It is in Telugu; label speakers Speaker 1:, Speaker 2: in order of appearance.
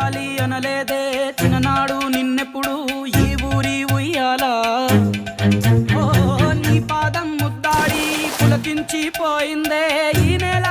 Speaker 1: కావాలి అనలేదే చిన్ననాడు నిన్నెప్పుడు ఈ ఊరి ఉయ్యాలా ఓ నీ పాదం ముద్దాడి పులకించిపోయిందే ఈ నెల